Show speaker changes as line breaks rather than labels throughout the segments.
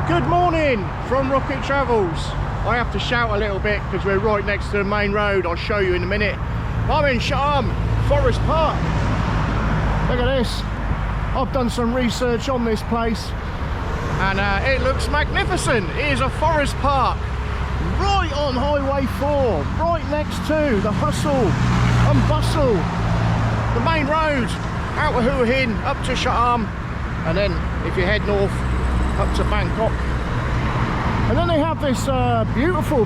Good morning from Rocket Travels. I have to shout a little bit because we're right next to the main road. I'll show you in a minute. I'm in Sharm Forest Park. Look at this. I've done some research on this place and it looks magnificent. It is a forest park right on Highway 4, right next to the hustle and bustle, the main road out of Hua Hin up to Sharm, and then if you head north up to Bangkok. And then they have this beautiful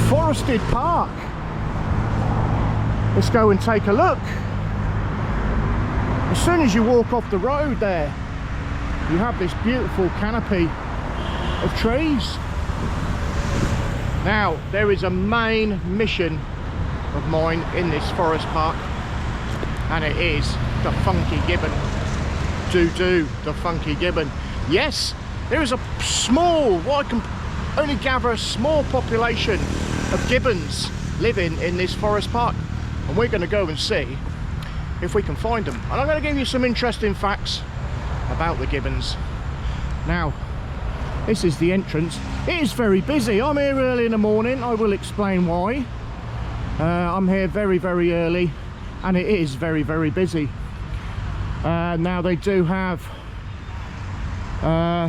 forested park. Let's go and take a look. As soon as you walk off the road there, you have this beautiful canopy of trees. Now, there is a main mission of mine in this forest park, and it is the funky gibbon. Do the funky gibbon. Yes, there is a small, what I can only gather, a small population of gibbons living in this forest park, and we're going to go and see if we can find them. And I'm going to give you some interesting facts about the gibbons. Now, this is the entrance. It is very busy. I'm here early in the morning. I will explain why. I'm here very early, and it is very busy. Now they do have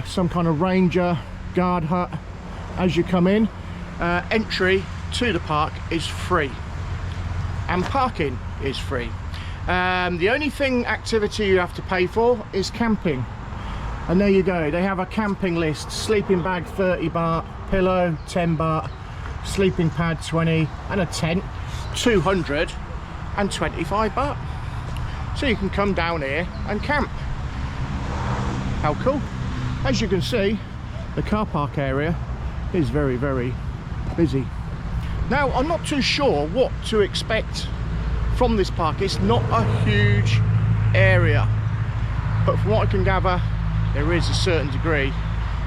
some kind of ranger guard hut as you come in. Entry to the park is free and parking is free. The only activity you have to pay for is camping, and there you go. They have a camping list: sleeping bag 30 baht, pillow 10 baht, sleeping pad 20, and a tent 225 baht. So you can come down here and camp. How cool. As you can see, the car park area is very busy. Now, I'm not too sure what to expect from this park. It's not a huge area, but from what I can gather, there is a certain degree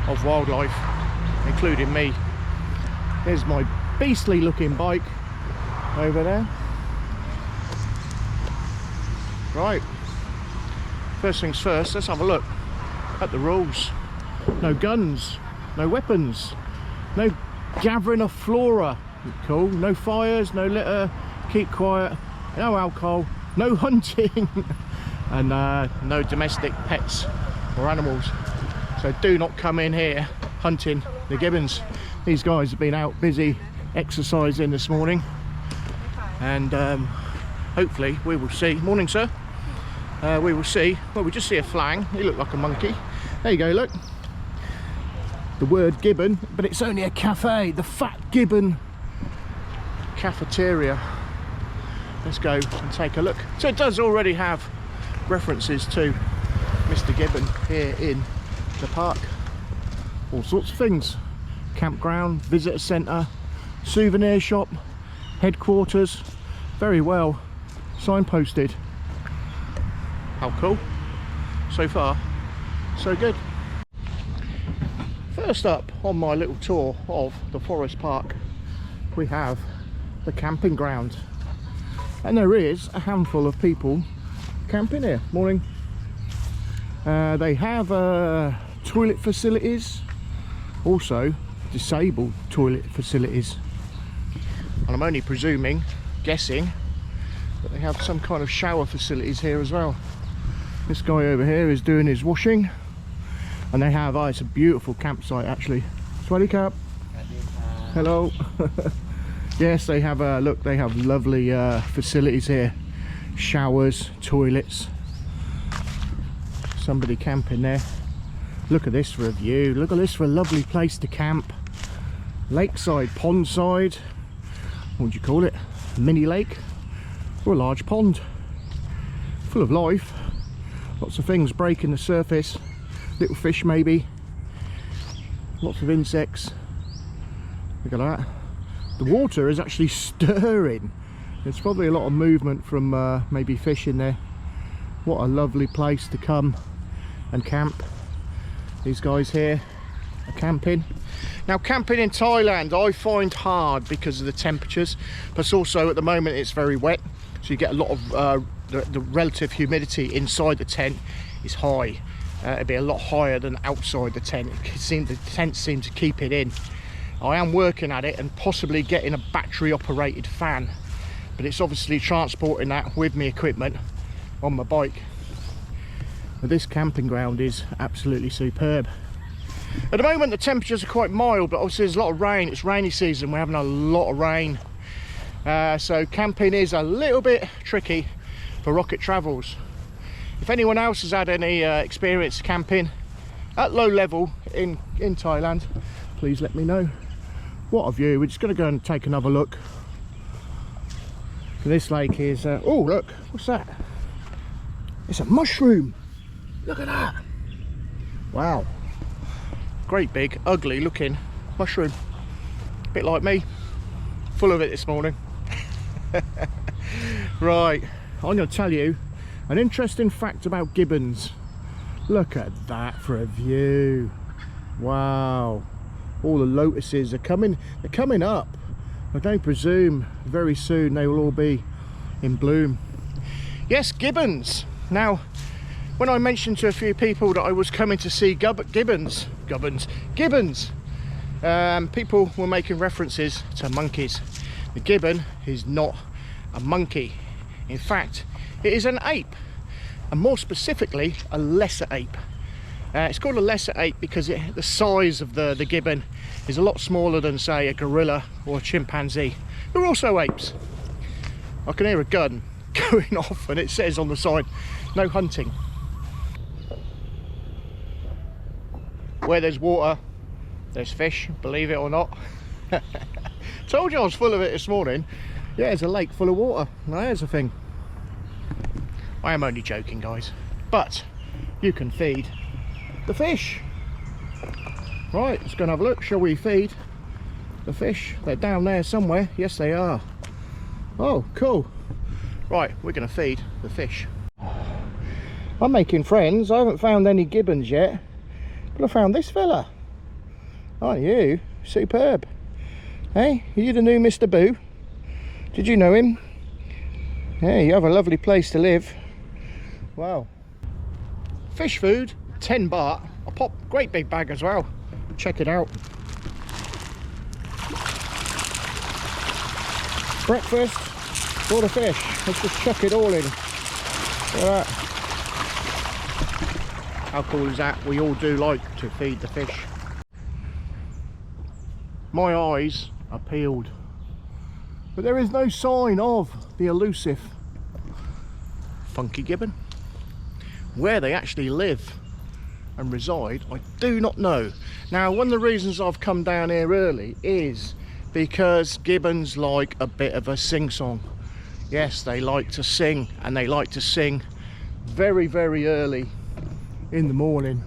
of wildlife, including me. There's my beastly looking bike over there. Right, first things first, let's have a look at the rules. No guns, no weapons, no gathering of flora, cool, no fires, no litter, keep quiet, no alcohol, no hunting, and no domestic pets or animals. So do not come in here hunting the gibbons. These guys have been out busy exercising this morning, and hopefully we will see. Morning, sir. We will see. Well, we just see a flang. He looked like a monkey. There you go, look. The word Gibbon, but it's only a cafe. The Fat Gibbon Cafeteria. Let's go and take a look. So it does already have references to Mr. Gibbon here in the park. All sorts of things. Campground, visitor centre, souvenir shop, headquarters. Very well signposted. How cool. So far, so good. First up on my little tour of the forest park, we have the camping ground. And there is a handful of people camping here. Morning. They have toilet facilities, also disabled toilet facilities. And I'm only guessing, that they have some kind of shower facilities here as well. This guy over here is doing his washing, and they have, it's a beautiful campsite actually. Swaddy Cup. Hello. Yes, they have look, they have lovely facilities here. Showers, toilets. Somebody camping there. Look at this for a view. Look at this for a lovely place to camp. Lakeside, pondside. What would you call it? A mini lake or a large pond. Full of life. Lots of things breaking the surface. Little fish maybe. Lots of insects. Look at that. The water is actually stirring. There's probably a lot of movement from maybe fish in there. What a lovely place to come and camp. These guys here are camping. Now, camping in Thailand I find hard because of the temperatures, but also at the moment it's very wet, so you get a lot of the relative humidity inside the tent is high. it'd be a lot higher than outside the tent. The tent seemed to keep it in. I am working at it and possibly getting a battery operated fan, but it's obviously transporting that with me equipment on my bike. But this camping ground is absolutely superb. At the moment the temperatures are quite mild, but obviously there's a lot of rain. It's rainy season, we're having a lot of rain, so camping is a little bit tricky for Rocket Travels. If anyone else has had any experience camping at low level in Thailand, please let me know. What a view. We're just going to go and take another look. So this lake is oh look, what's that? It's a mushroom. Look at that. Wow, great big ugly looking mushroom, a bit like me, full of it this morning. Right, I'm going to tell you an interesting fact about gibbons. Look at that for a view. Wow, all the lotuses are coming, they're coming up. I don't presume very soon they will all be in bloom. Yes, gibbons. Now, when I mentioned to a few people that I was coming to see gibbons, people were making references to monkeys. The gibbon is not a monkey. In fact, it is an ape, and more specifically a lesser ape. It's called a lesser ape because the size of the gibbon is a lot smaller than, say, a gorilla or a chimpanzee. They're also apes. I can hear a gun going off and it says on the side, no hunting. Where there's water, there's fish, believe it or not. Told you I was full of it this morning. Yeah, there's a lake full of water. Now there's the thing. I am only joking, guys, but you can feed the fish. Right, let's go and have a look. Shall we feed the fish? They're down there somewhere. Yes, they are. Oh, cool. Right, we're going to feed the fish. I'm making friends. I haven't found any gibbons yet, but I found this fella. Aren't you? Superb. Hey, are you the new Mr. Boo? Did you know him? Yeah, you have a lovely place to live. Wow. Fish food, 10 baht. I popped great big bag as well. Check it out. Breakfast for the fish. Let's just chuck it all in. Look at that. How cool is that? We all do like to feed the fish. My eyes are peeled, but there is no sign of the elusive funky gibbon. Where they actually live and reside, I do not know. Now, one of the reasons I've come down here early is because gibbons like a bit of a sing-song. Yes, they like to sing, and they like to sing very, very early in the morning.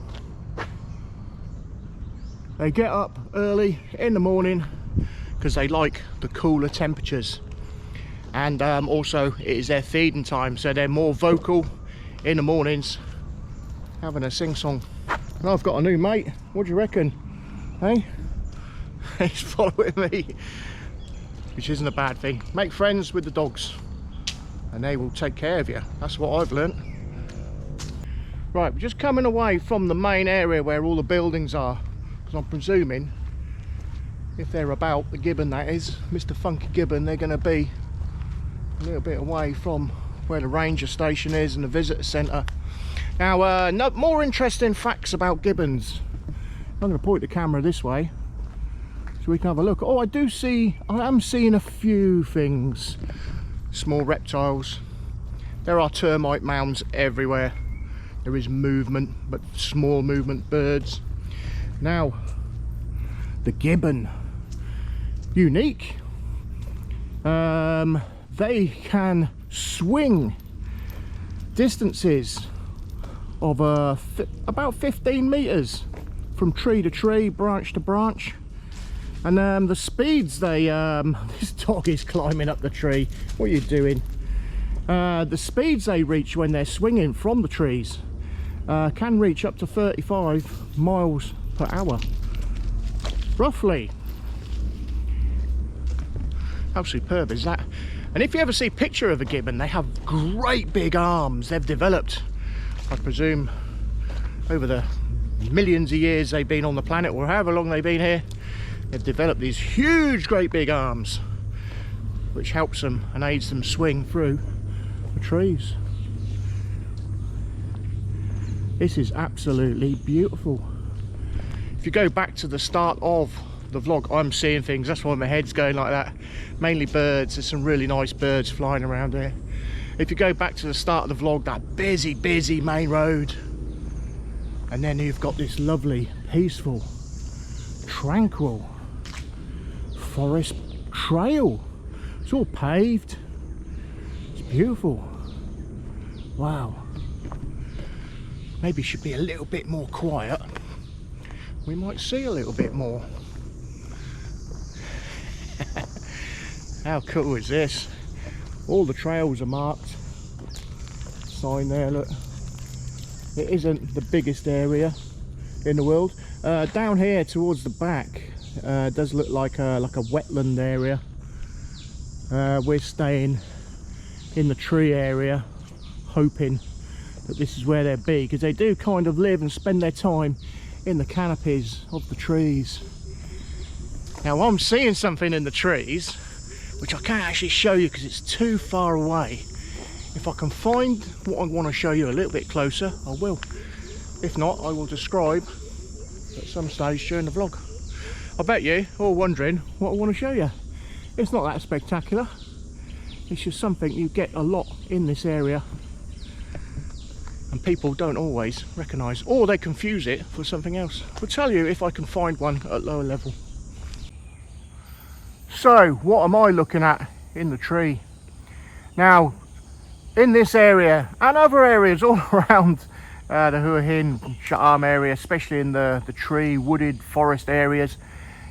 They get up early in the morning because they like the cooler temperatures, and also it is their feeding time, so they're more vocal in the mornings, having a sing-song. And I've got a new mate. What do you reckon? Hey, he's following me, which isn't a bad thing. Make friends with the dogs and they will take care of you. That's what I've learnt. Right, we're just coming away from the main area where all the buildings are, because I'm presuming if they're about, the gibbon that is, Mr. Funky Gibbon, they're going to be a little bit away from where the ranger station is and the visitor centre. Now, no more interesting facts about gibbons. I'm going to point the camera this way so we can have a look. Oh, I am seeing a few things. Small reptiles. There are termite mounds everywhere. There is movement, but small movement, birds. Now, the gibbon, unique. They can swing distances of about 15 meters from tree to tree, branch to branch. And the speeds they this dog is climbing up the tree. What are you doing? The speeds they reach when they're swinging from the trees can reach up to 35 miles per hour, roughly. How superb is that? And if you ever see a picture of a gibbon, they have great big arms. They've developed, I presume, over the millions of years they've been on the planet, or however long they've been here, they've developed these huge, great big arms, which helps them and aids them swing through the trees. This is absolutely beautiful. If you go back to the start of the vlog, I'm seeing things, that's why my head's going like that. Mainly birds, there's some really nice birds flying around here. If you go back to the start of the vlog, that busy main road, and then you've got this lovely, peaceful, tranquil forest trail. It's all paved. It's beautiful. Wow. Maybe should be a little bit more quiet. We might see a little bit more. How cool is this? All the trails are marked. Sign there, look. It isn't the biggest area in the world. Down here towards the back, does look like a wetland area. We're staying in the tree area, hoping that this is where they'll be, because they do kind of live and spend their time in the canopies of the trees. Now I'm seeing something in the trees which I can't actually show you because it's too far away. If I can find what I want to show you a little bit closer, I will. If not, I will describe at some stage during the vlog. I bet you all wondering what I want to show you. It's not that spectacular. It's just something you get a lot in this area, and people don't always recognise, or they confuse it for something else. I'll tell you if I can find one at lower level. So what am I looking at in the tree? Now in this area and other areas all around the Hua Hin Sha'am area, especially in the tree wooded forest areas,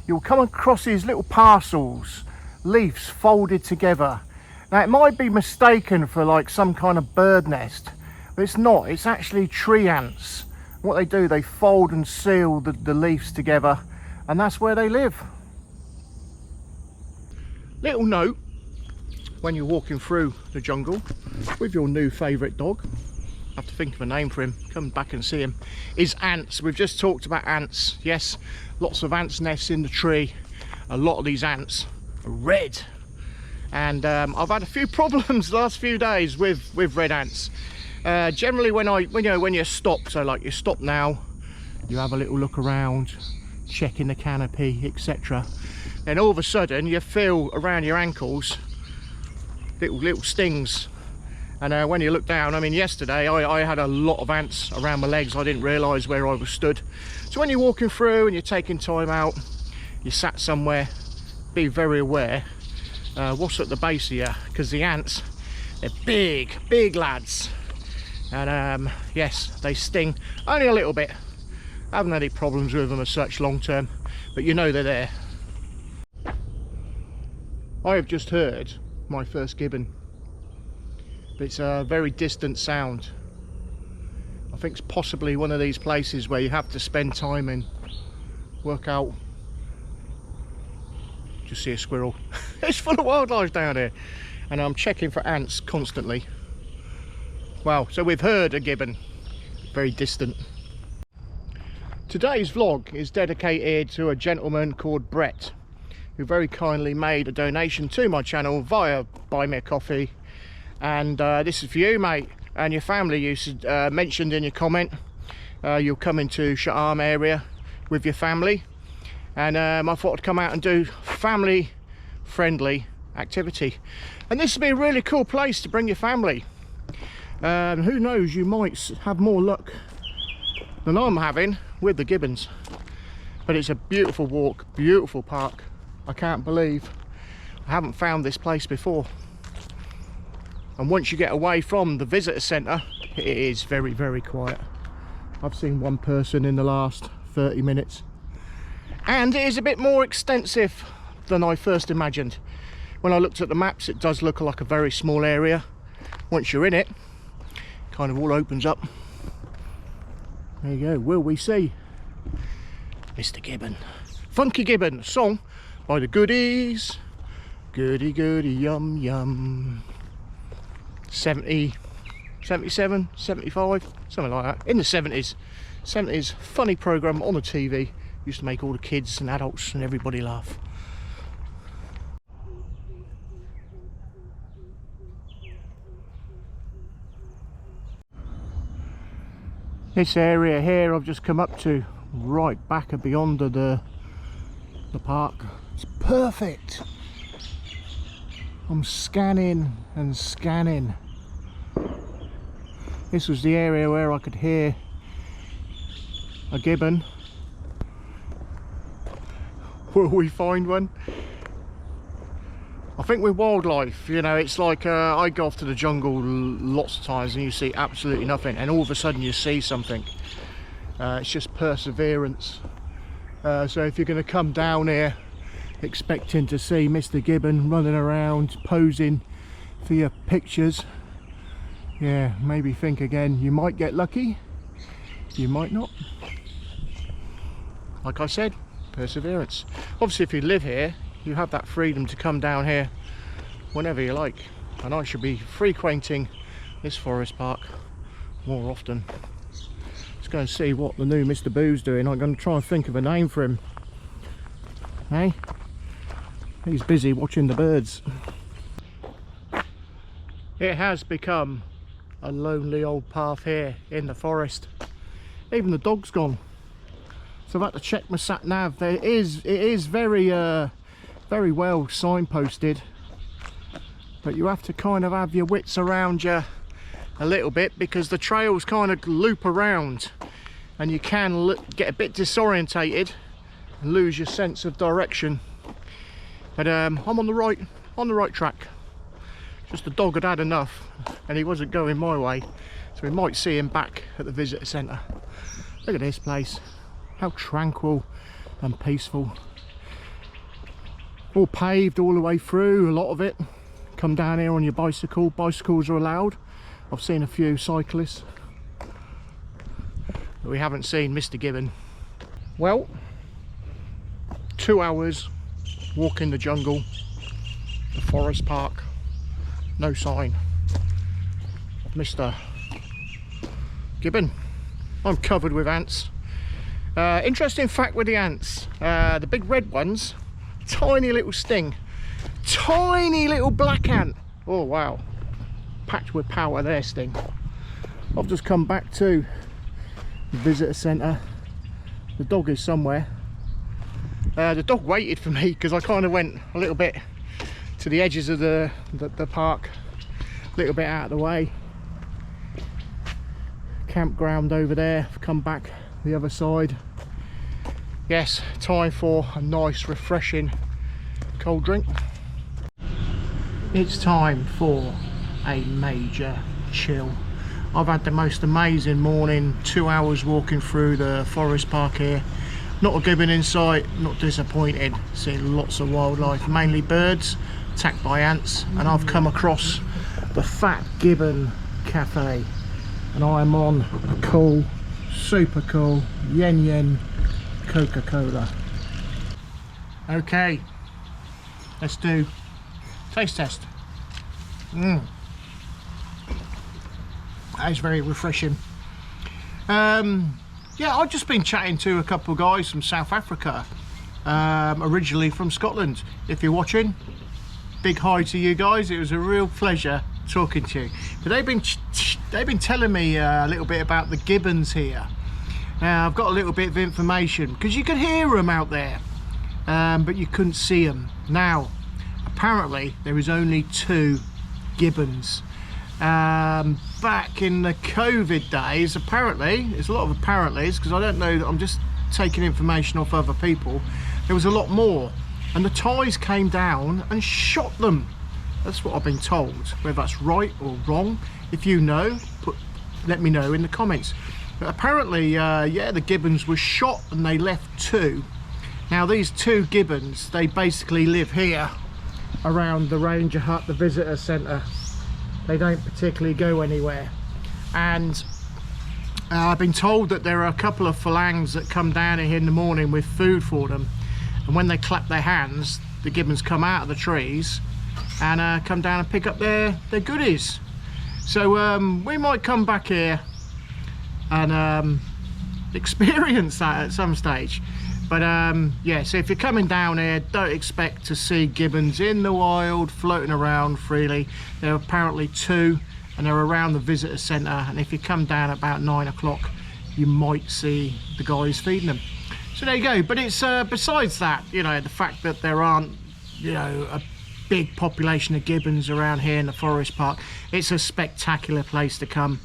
you'll come across these little parcels, leaves folded together. Now it might be mistaken for like some kind of bird nest, but it's not. It's actually tree ants. What they do, they fold and seal the leaves together, and that's where they live. Little note, when you're walking through the jungle with your new favourite dog, I have to think of a name for him, come back and see him, is ants. We've just talked about ants. Yes, lots of ants nests in the tree. A lot of these ants are red, and I've had a few problems the last few days with red ants. Generally when you stop, so like you stop now, you have a little look around, checking the canopy, etc. Then all of a sudden you feel around your ankles little stings, and when you look down, I mean yesterday I had a lot of ants around my legs. I didn't realise where I was stood. So when you're walking through and you're taking time out, you sat somewhere, be very aware what's at the base of you, because the ants, they're big lads, and yes, they sting only a little bit. I haven't had any problems with them as such long term, but you know they're there. I have just heard my first gibbon. It's a very distant sound. I think it's possibly one of these places where you have to spend time and work out. Just see a squirrel. It's full of wildlife down here, and I'm checking for ants constantly. Wow, so we've heard a gibbon, very distant. Today's vlog is dedicated to a gentleman called Brett, who very kindly made a donation to my channel via Buy Me a Coffee. And this is for you, mate, and your family. You mentioned in your comment you'll come into Sha'am area with your family, and I thought I'd come out and do family friendly activity, and this would be a really cool place to bring your family. Who knows, you might have more luck than I'm having with the gibbons. But it's a beautiful walk, beautiful park. I can't believe I haven't found this place before. And once you get away from the visitor centre, it is very quiet. I've seen one person in the last 30 minutes. And it is a bit more extensive than I first imagined. When I looked at the maps, it does look like a very small area. Once you're in it, kind of all opens up. There you go. Will we see Mr. Gibbon? Funky Gibbon, song by the Goodies. Goody goody yum yum. 70, 77, 75, something like that. In the 70s. 70s funny programme on the TV. Used to make all the kids and adults and everybody laugh. This area here I've just come up to, right back and beyond the park. It's perfect. I'm scanning and scanning. This was the area where I could hear a gibbon. Will we find one? I think with wildlife, you know, it's like I go off to the jungle lots of times and you see absolutely nothing, and all of a sudden you see something. It's just perseverance. So if you're going to come down here expecting to see Mr. Gibbon running around posing for your pictures, yeah, maybe think again. You might get lucky, you might not. Like I said, perseverance. Obviously if you live here, you have that freedom to come down here whenever you like, and I should be frequenting this forest park more often. Let's go and see what the new Mr. Boo's doing. I'm going to try and think of a name for him. Hey, he's busy watching the birds. It has become a lonely old path here in the forest. Even the dog's gone, so I've had to check my sat nav. It is very very well signposted, but you have to kind of have your wits around you a little bit, because the trails kind of loop around and you can get a bit disorientated and lose your sense of direction. But I'm on the right track. Just the dog had had enough and he wasn't going my way, so we might see him back at the visitor centre. Look at this place, how tranquil and peaceful. All paved all the way through, a lot of it. Come down here on your bicycle. Bicycles are allowed. I've seen a few cyclists, but we haven't seen Mr. Gibbon. Well, 2 hours walking the jungle, the forest park, no sign of Mr. Gibbon. I'm covered with ants. Interesting fact with the ants, the big red ones, tiny little sting, tiny little black ant. Oh wow, packed with power there, sting. I've just come back to the visitor centre. The dog is somewhere. The dog waited for me because I kind of went a little bit to the edges of the park, a little bit out of the way. Campground over there, I've come back the other side. Yes, time for a nice refreshing cold drink. It's time for a major chill. I've had the most amazing morning, 2 hours walking through the forest park here. Not a gibbon in sight, not disappointed. Seeing lots of wildlife, mainly birds, attacked by ants, and I've come across the Fat Gibbon Cafe, and I'm on a cool, super cool yen yen Coca-Cola. Okay, let's do taste test. That is very refreshing. Yeah, I've just been chatting to a couple of guys from South Africa, originally from Scotland. If you're watching, big hi to you guys. It was a real pleasure talking to you. But they've been telling me a little bit about the gibbons here. Now I've got a little bit of information, because you could hear them out there, but you couldn't see them. Now apparently there is only 2 gibbons. Back in the COVID days, apparently, there's a lot of apparentlys, because I don't know, I'm just taking information off other people, there was a lot more, and the Thais came down and shot them. That's what I've been told. Whether that's right or wrong, if you know, let me know in the comments. But apparently, yeah, the gibbons were shot and they left 2. Now these 2 gibbons, they basically live here around the ranger hut, the visitor centre. They don't particularly go anywhere. And I've been told that there are a couple of phalangs that come down here in the morning with food for them, and when they clap their hands, the gibbons come out of the trees and come down and pick up their goodies. So we might come back here and experience that at some stage. But yeah, so if you're coming down here, don't expect to see gibbons in the wild floating around freely. There are apparently 2, and they're around the visitor centre, and if you come down at about 9 o'clock you might see the guys feeding them. So there you go. But it's besides that, you know, the fact that there aren't, you know, a big population of gibbons around here in the forest park, it's a spectacular place to come.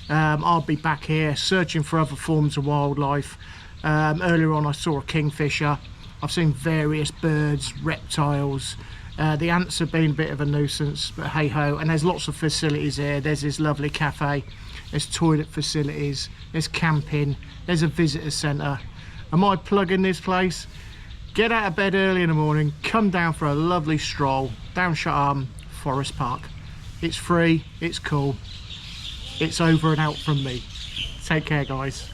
I'll be back here searching for other forms of wildlife. Earlier on I saw a kingfisher. I've seen various birds, reptiles. The ants have been a bit of a nuisance, but hey ho. And there's lots of facilities here. There's this lovely cafe, there's toilet facilities, there's camping, there's a visitor centre. Am I plugging this place? Get out of bed early in the morning, come down for a lovely stroll down Chatham Forest Park. It's free, it's cool, it's over and out from me. Take care, guys.